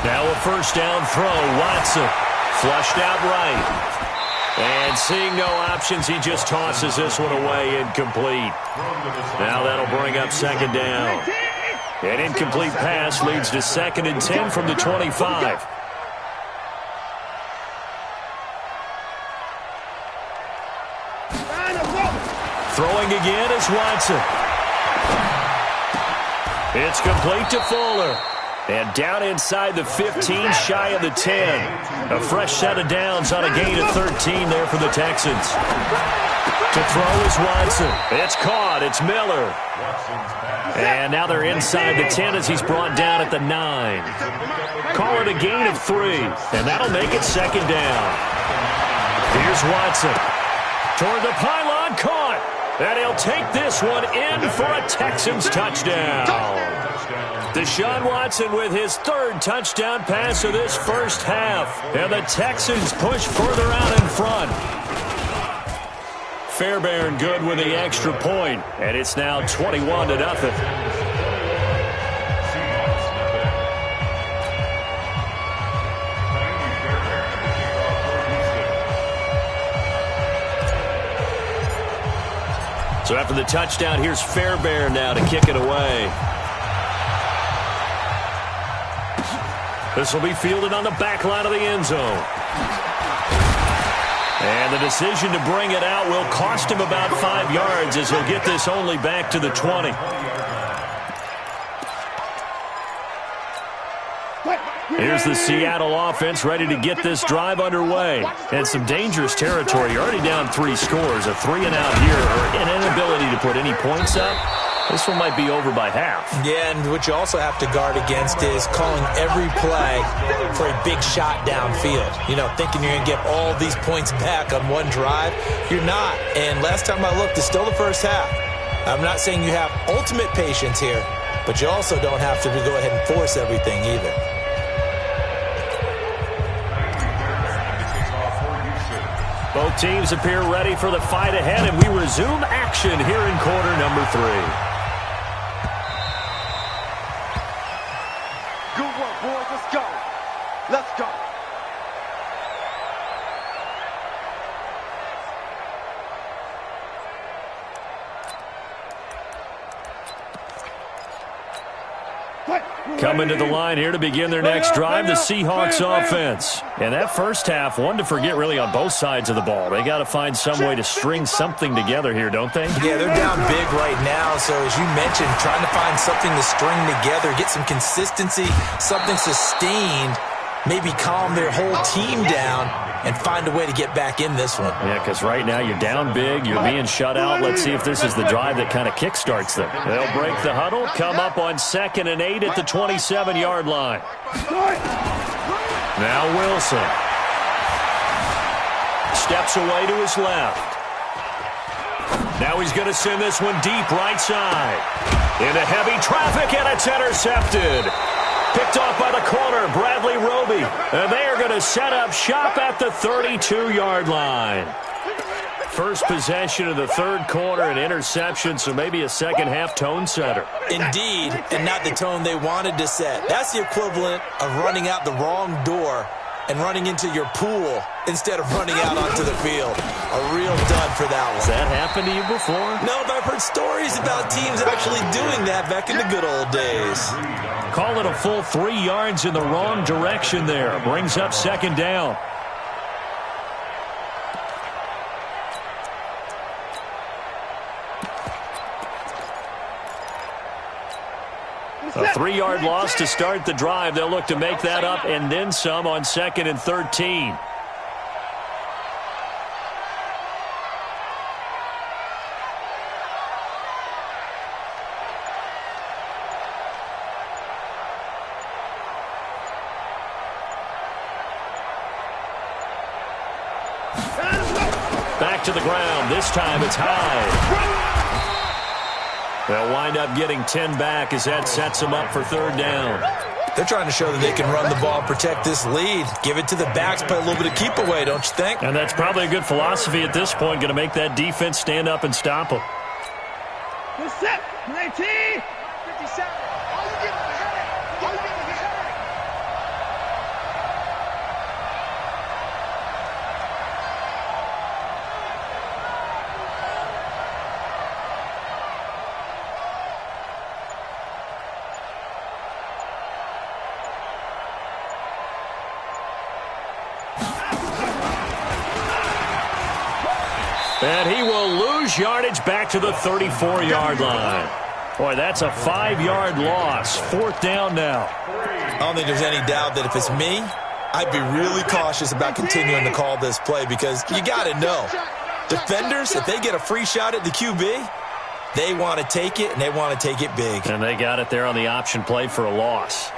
Now a first down throw. Watson flushed out right. And seeing no options, he just tosses this one away, incomplete. Now that'll bring up second down. An incomplete pass leads to 2nd and 10 from the 25. Throwing again is Watson. It's complete to Fuller. And down inside the 15, shy of the 10. A fresh set of downs on a gain of 13 there for the Texans. To throw is Watson. It's caught. It's Miller. And now they're inside the 10 as he's brought down at the 9. Call it a gain of 3. And that'll make it second down. Here's Watson. Toward the pylon, caught. And he'll take this one in for a Texans touchdown. Deshaun Watson with his 3rd touchdown pass of this first half. And the Texans push further out in front. Fairbairn good with the extra point. And it's now 21-0. So after the touchdown, here's Fairbairn now to kick it away. This will be fielded on the back line of the end zone. And the decision to bring it out will cost him about 5 yards as he'll get this only back to the 20. Here's the Seattle offense ready to get this drive underway. And some dangerous territory. You're already down 3 scores. A 3-and-out here or an inability to put any points up. This one might be over by half. Yeah, and what you also have to guard against is calling every play for a big shot downfield. You know, thinking you're going to get all these points back on one drive. You're not. And last time I looked, it's still the first half. I'm not saying you have ultimate patience here, but you also don't have to go ahead and force everything either. Both teams appear ready for the fight ahead, and we resume action here in quarter number 3. Good work, boys. Let's go. Let's go. Coming to the line here to begin their next drive, the Seahawks offense. And that first half, one to forget really on both sides of the ball. They got to find some way to string something together here, don't they? Yeah, they're down big right now. So as you mentioned, trying to find something to string together, get some consistency, something sustained, maybe calm their whole team down and find a way to get back in this one. Yeah, because right now you're down big, you're being shut out. Let's see if this is the drive that kind of kickstarts them. They'll break the huddle, come up on 2nd and 8 at the 27-yard line. Now Wilson. Steps away to his left. Now he's going to send this one deep right side. Into heavy traffic, and it's intercepted. Picked off by the corner, Bradley Roby. And they are going to set up shop at the 32-yard line. First possession of the third quarter, an interception, so maybe a second-half tone setter. Indeed, and not the tone they wanted to set. That's the equivalent of running out the wrong door and running into your pool instead of running out onto the field. A real dud for that one. Has that happened to you before? No, but I've heard stories about teams actually doing that back in the good old days. Call it a full 3 yards in the wrong direction there. Brings up second down. A 3-yard loss to start the drive. They'll look to make that up and then some on 2nd and 13. Back to the ground. This time it's high. They'll wind up getting 10 back as that sets them up for third down. They're trying to show that they can run the ball, protect this lead. Give it to the backs, play a little bit of keep away, don't you think? And that's probably a good philosophy at this point, going to make that defense stand up and stop them. Good set. 19. 57. And he will lose yardage back to the 34-yard line. Boy, that's a 5-yard loss. 4th down now. I don't think there's any doubt that if it's me, I'd be really cautious about continuing to call this play because you got to know, defenders, if they get a free shot at the QB, they want to take it, and they want to take it big. And they got it there on the option play for a loss.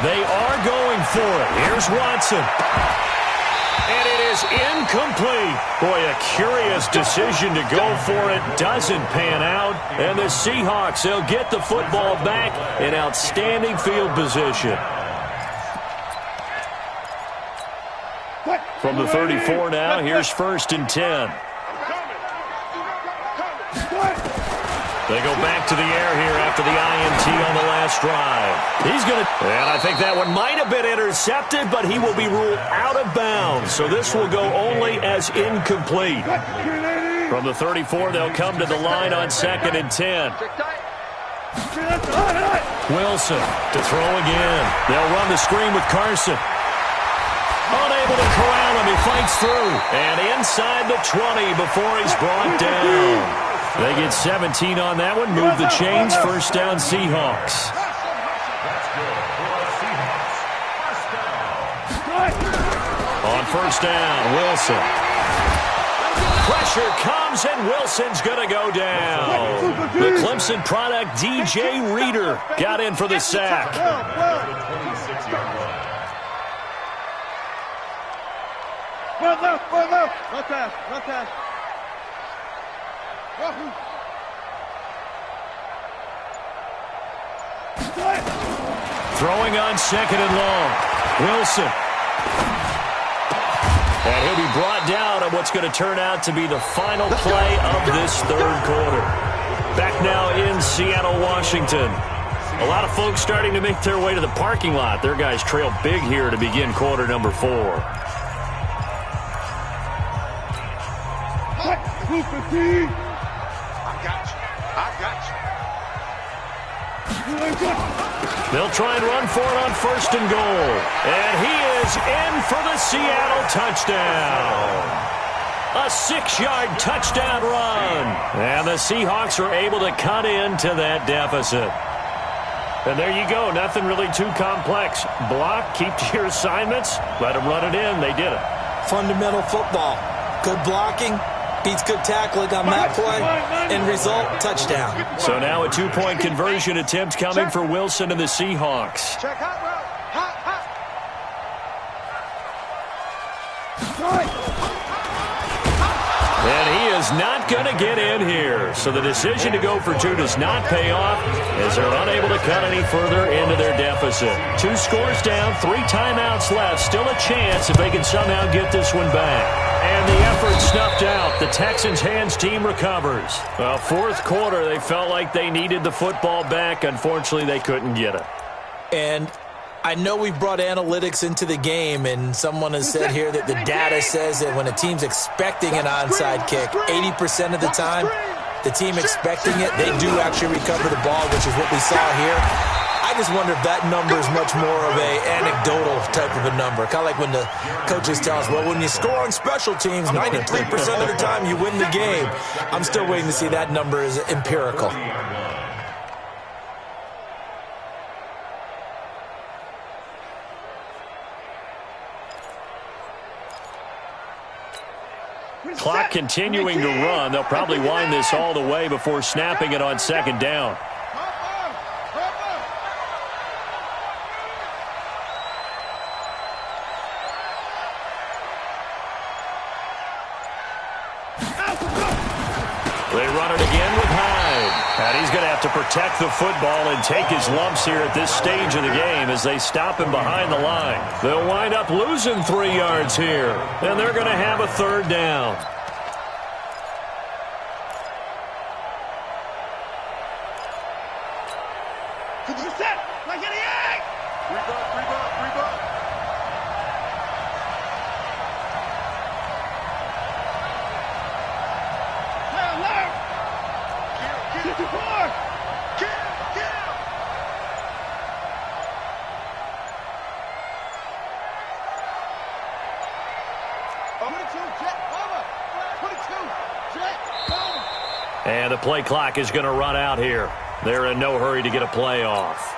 They are going for it. Here's Watson. And it is incomplete. Boy, a curious decision to go for it. Doesn't pan out. And the Seahawks, they'll get the football back in outstanding field position. From the 34 now, here's 1st and 10. They go back to the air here after the INT on the last drive. He's going to, and I think that one might have been intercepted, but he will be ruled out of bounds. So this will go only as incomplete. From the 34, they'll come to the line on 2nd and 10. Wilson to throw again. They'll run the screen with Carson. Unable to corral him. He fights through. And inside the 20 before he's brought down. They get 17 on that one. Move the chains. 1st down, Seahawks. On 1st down, Wilson. Pressure comes, and Wilson's going to go down. The Clemson product, DJ Reader, got in for the sack. Run left, run left. Run fast, run fast. Throwing on 2nd and long. Wilson. And he'll be brought down on what's going to turn out to be the final play of this 3rd quarter. Back now in Seattle, Washington. A lot of folks starting to make their way to the parking lot. Their guys trail big here to begin quarter number 4. They'll try and run for it on 1st and goal. And he is in for the Seattle touchdown. A 6-yard touchdown run. And the Seahawks are able to cut into that deficit. And there you go. Nothing really too complex. Block, keep to your assignments, let them run it in. They did it. Fundamental football. Good blocking. Beats good tackling on that play. End result, touchdown. So now a 2-point conversion attempt coming for Wilson and the Seahawks. Check hot route. Hot, hot. And he is not going to get in here. So the decision to go for 2 does not pay off as they're unable to cut any further into their deficit. 2 scores down, 3 timeouts left. Still a chance if they can somehow get this one back. And the effort snuffed out. The Texans' hands team recovers. Well, 4th quarter, they felt like they needed the football back. Unfortunately, they couldn't get it. And I know we've brought analytics into the game, and someone has said here that the data says that when a team's expecting an onside kick, 80% of the time, the team expecting it, they do actually recover the ball, which is what we saw here. I just wonder if that number is much more of a anecdotal type of a number. Kind of like when the coaches tell us, well, when you score on special teams, 93% of the time you win the game. I'm still waiting to see that number is empirical. Clock continuing to run. They'll probably wind this all the way before snapping it on 2nd down. They run it again with Hyde. And he's going to have to protect the football and take his lumps here at this stage of the game as they stop him behind the line. They'll wind up losing 3 yards here. And they're going to have a 3rd down. And the play clock is going to run out here. They're in no hurry to get a play off.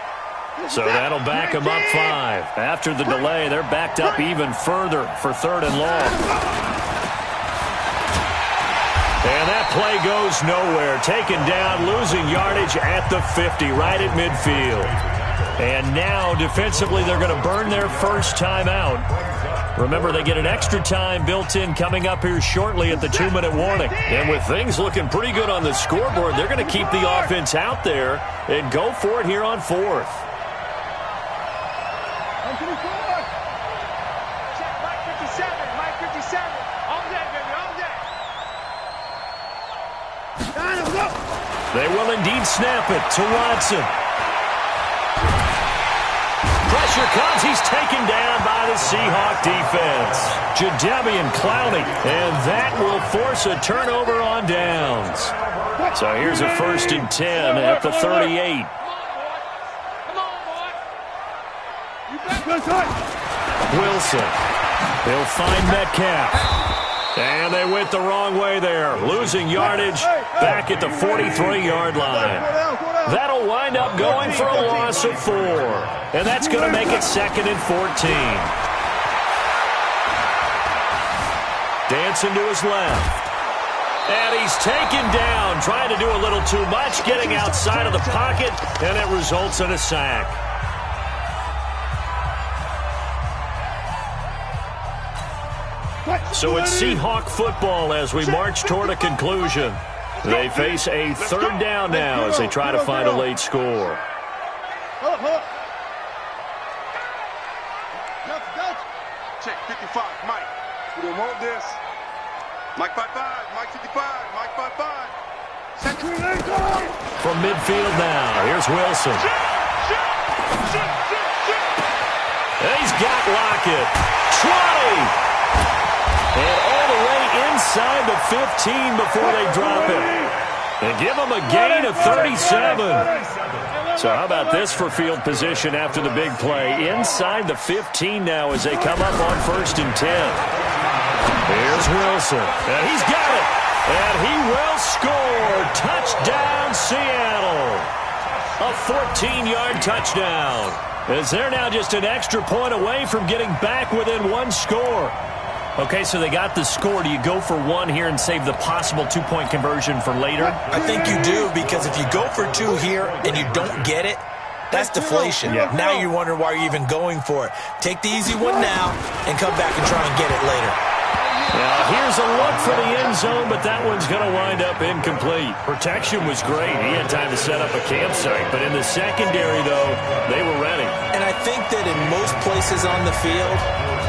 So that'll back them up 5. After the delay, they're backed up even further for 3rd and long. And that play goes nowhere. Taken down, losing yardage at the 50, right at midfield. And now, defensively, they're going to burn their first timeout. Remember, they get an extra time built in coming up here shortly at the 2-minute warning. And with things looking pretty good on the scoreboard, they're going to keep the offense out there and go for it here on 4th. They will indeed snap it to Watson. Pressure comes. He's taken down by the Seahawk defense. Jadeveon Clowney. And that will force a turnover on downs. So here's a 1st and 10 at the 38. Wilson. He'll find Metcalf. And they went the wrong way there. Losing yardage back at the 43-yard line. That'll wind up going for a loss of 4. And that's going to make it 2nd and 14. Dancing to his left. And he's taken down, trying to do a little too much, getting outside of the pocket, and it results in a sack. So it's Seahawk football as we march toward a conclusion. They face a 3rd down now as they try to find a late score. Check 55, Mike. We don't hold this. Mike 55, Mike 55, Mike 55. From midfield now, here's Wilson. And he's got Lockett. 20. And all the way inside the 15 before they drop it. And give them a gain of 37. So how about this for field position after the big play? Inside the 15 now as they come up on 1st and 10. Here's Wilson. And he's got it. And he will score. Touchdown, Seattle. A 14-yard touchdown. As they're now just an extra point away from getting back within 1 score. Okay, so they got the score. Do you go for 1 here and save the possible 2-point conversion for later? I think you do, because if you go for 2 here and you don't get it, that's deflation. Yeah. Now you're wondering why you're even going for it. Take the easy one now and come back and try and get it later. Now, here's a look for the end zone, but that one's going to wind up incomplete. Protection was great. He had time to set up a campsite, but in the secondary, though, they were ready. And I think that in most places on the field,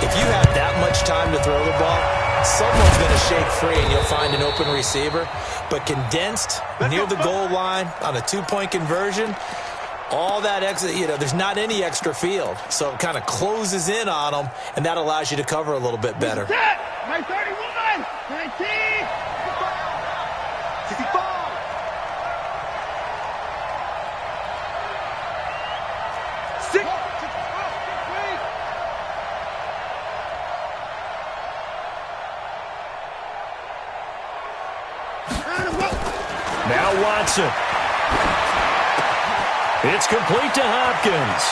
if you have that much time to throw the ball, someone's going to shake free and you'll find an open receiver. But condensed near the goal line on a 2-point conversion, all that extra, there's not any extra field. So it kind of closes in on them, and that allows you to cover a little bit better. My 31, 19, 65. Now Watson. It's complete to Hopkins.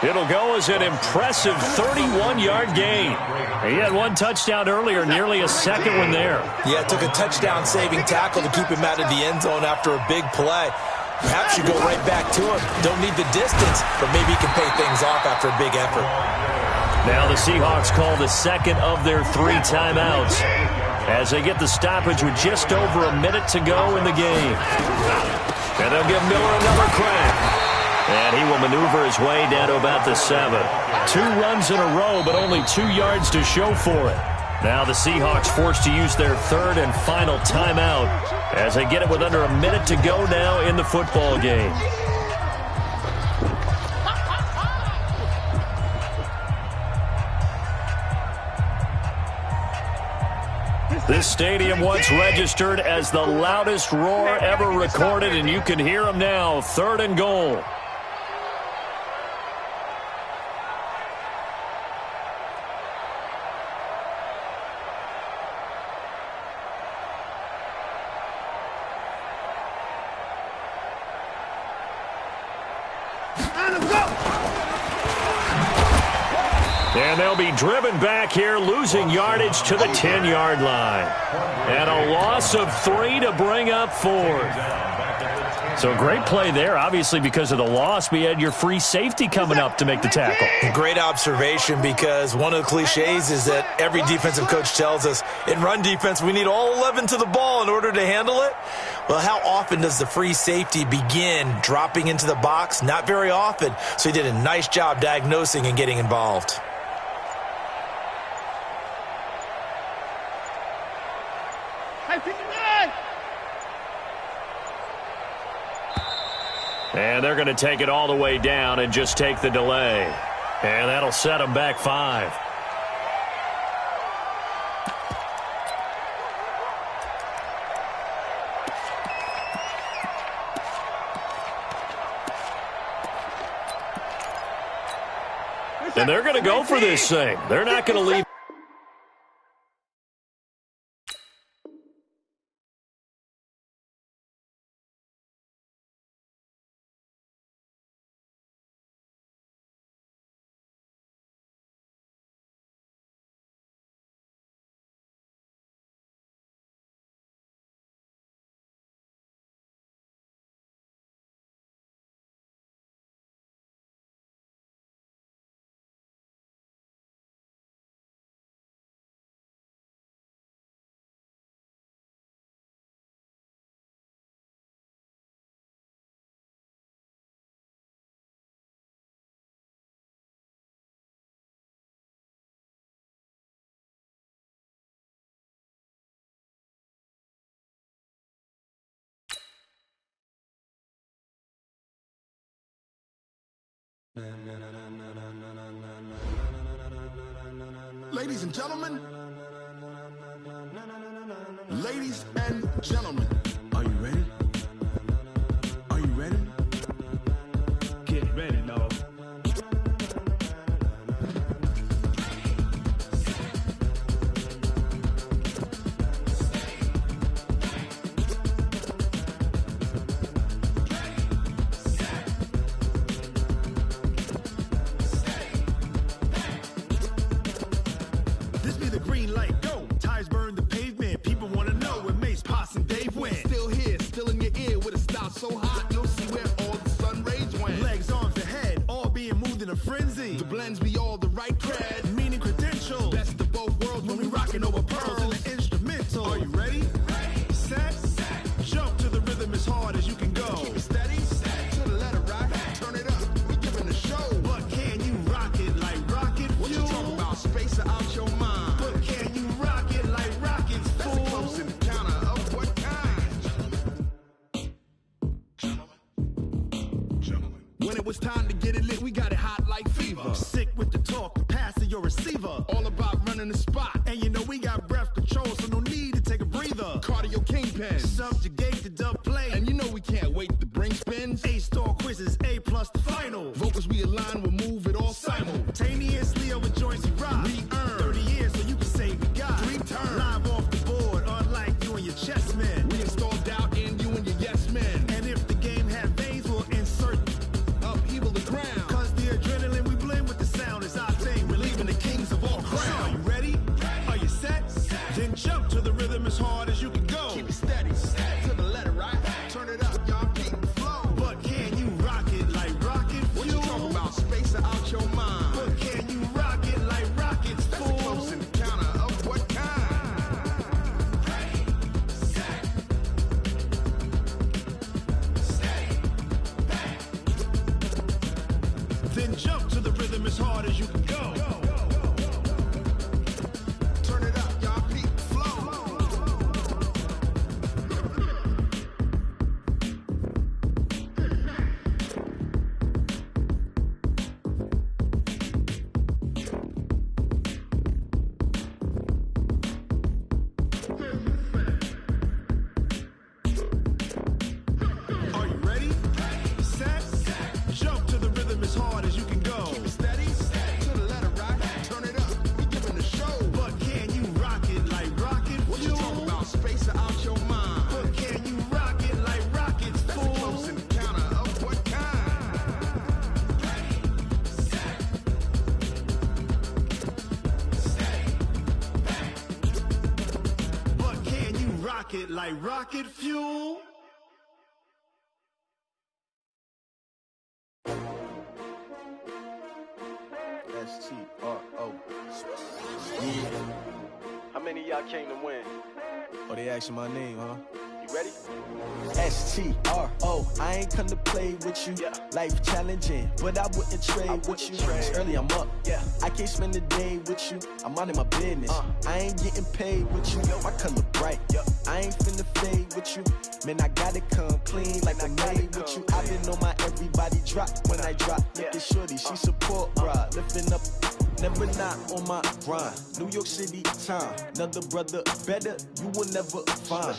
It'll go as an impressive 31-yard gain. He had 1 touchdown earlier, nearly a 2nd one there. Yeah, it took a touchdown-saving tackle to keep him out of the end zone after a big play. Perhaps you go right back to him. Don't need the distance, but maybe he can pay things off after a big effort. Now the Seahawks call the 2nd of their 3 timeouts as they get the stoppage with just over a minute to go in the game. And they'll give Miller another crack. And he will maneuver his way down to about the 7. 2 runs in a row, but only 2 yards to show for it. Now the Seahawks forced to use their 3rd and final timeout as they get it with under a minute to go now in the football game. This stadium once registered as the loudest roar ever recorded, and you can hear them now. 3rd and goal. And they'll be driven back here, losing yardage to the 10-yard line. And a loss of 3 to bring up 4th. So great play there. Obviously, because of the loss, we had your free safety coming up to make the tackle. Great observation, because one of the cliches is that every defensive coach tells us in run defense we need all 11 to the ball in order to handle it. Well, how often does the free safety begin dropping into the box? Not very often. So he did a nice job diagnosing and getting involved. And they're going to take it all the way down and just take the delay. And that'll set them back 5. And they're going to go for this thing. They're not going to leave. Ladies and gentlemen, ladies and gentlemen, are you ready? Are you ready? Get ready, dog. This be the green light, go. Tires burn the pavement. People want to know where Mace, Poss, and Dave went. Still here, still in your ear with a style so hot, you'll see where all the sun rays went. Legs, arms, and head, all being moved in a frenzy. The blends be all the right cred, meaning credentials. Best of both worlds when we rockin' over pearls in the instrumental. Are you ready? Set, jump to the rhythm as hard as you can go. Keep it steady, to the letter rock, turn it up, we giving a show. But can you rock it like rocket fuel? What you talking about, space out your mind? But can you rock it like rockets, fool? That's a close encounter of what kind? Gentlemen. When it was time to get it lit, we got it hot like fever. Sick with the talk, the pass of your receiver. All about running the spot. And you know we got breath control, so no need to take a breather. Cardio kingpin, subjugate the dub play. And you know we can't wait to bring spins. A-star quizzes, A+ the final. Vocals we align, we'll move it all simultaneously over joints we rock. We earn 30 years, so you can say we got 3 turns. Live off the board, unlike you and your chess men. We install doubt in you and your yes men. And if the game had veins, we'll insert upheaval the ground. Cause the adrenaline we blend with the sound is our thing. We're leaving the kings of all crowns. So are you ready? Are you set? Then jump to the rhythm as hard as you can go. Keep it steady, to the letter right. Turn it up, y'all keep the flow. But can you rock it like rocket fuel? What you talking about, space out your mind? But can you rock it like rockets, fool? That's a close encounter of what kind? Then jump to the rhythm as hard as you can go. Turn it up, y'all keep the flow. Are you ready? Set, jump to the rhythm as hard as you can go. Keep it steady, to the letter right. rocket like rocket fuel. S-T-R-O. Yeah. How many of y'all came to win? Oh, they asking my name, huh? You ready? S-T-R-O. I ain't come to play with you. Yeah. Life challenging, but I wouldn't trade with you. It's early, I'm up. Yeah. I can't spend the day with you. I'm minding my business. I ain't getting paid with you. My color bright. I ain't finna fade with you. Man, I gotta come clean like I made with you. I been on my everybody drop when I drop. Look at shorty, she support bra. Lifting up, never not on my grind. New York City time, another brother better, you will never find.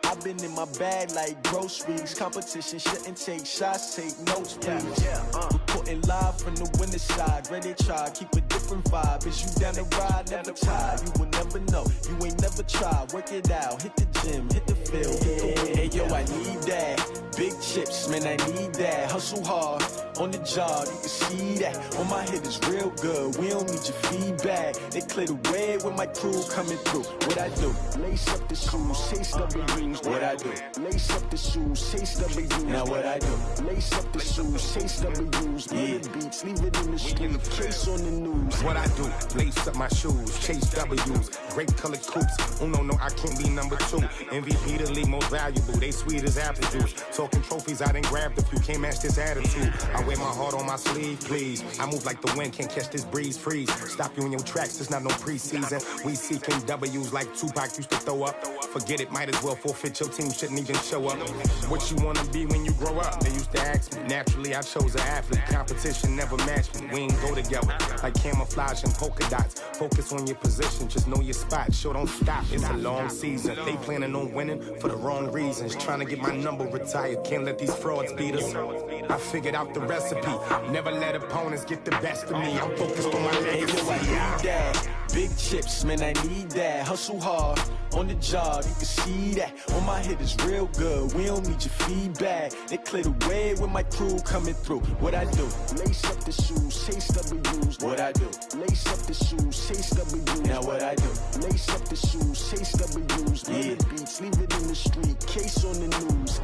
I've been in my bag like groceries. Competition shouldn't take shots, take notes, please. Reporting live from the winter side. Ready to try, keep a different vibe. Is you down the ride, never tired. You will never know, you ain't never tried. Work it out, hit the gym, hit the field, hit the wheel. Hey yo, I need that. Big chips, man, I need that. Hustle hard, on the job, you can see that. On my head is real good, we don't need your feedback. They clear the way when my crew coming through. What I do? Lace up the shoes, chase W's. What I do? Lace up the shoes, chase W's. Now what I do? Lace up the shoes, chase W's. Yeah, beats, leave it in the street, case on the news. What I do? Lace up my shoes, chase W's. Great colored coops. Oh no, I can't be number 2. MVP the league most valuable. They sweet as apple juice. Talking trophies, I done grabbed a few. Can't match this attitude. I wear my heart on my sleeve, please. I move like the wind, can't catch this breeze. Freeze. Stop you in your tracks. It's not no preseason. We seeking W's like Tupac used to throw up. Forget it, might as well forfeit. Your team shouldn't even show up. What you wanna be when you grow up? They used to ask me. Naturally, I chose an athlete. Competition never matched me. We ain't go together like camouflage and polka dots. Focus on your position, just know your spot. Sure, don't stop. It's a long season. They planning on winning for the wrong reasons. Trying to get my number retired. Can't let these frauds beat us. I figured out the recipe. Never let opponents get the best of me. I'm focused on my legacy. Hey, yo, I need that. Big chips, man, I need that. Hustle hard, on the job, you can see that. On my head is real good, we don't need your feedback. They clear the way when my crew coming through. What I do? Lace up the shoes, chase W's. What I do? Lace up the shoes, chase W's. Now what I do? Lace up the shoes, chase W's. Yeah, beats, leave it in the street, case on the news.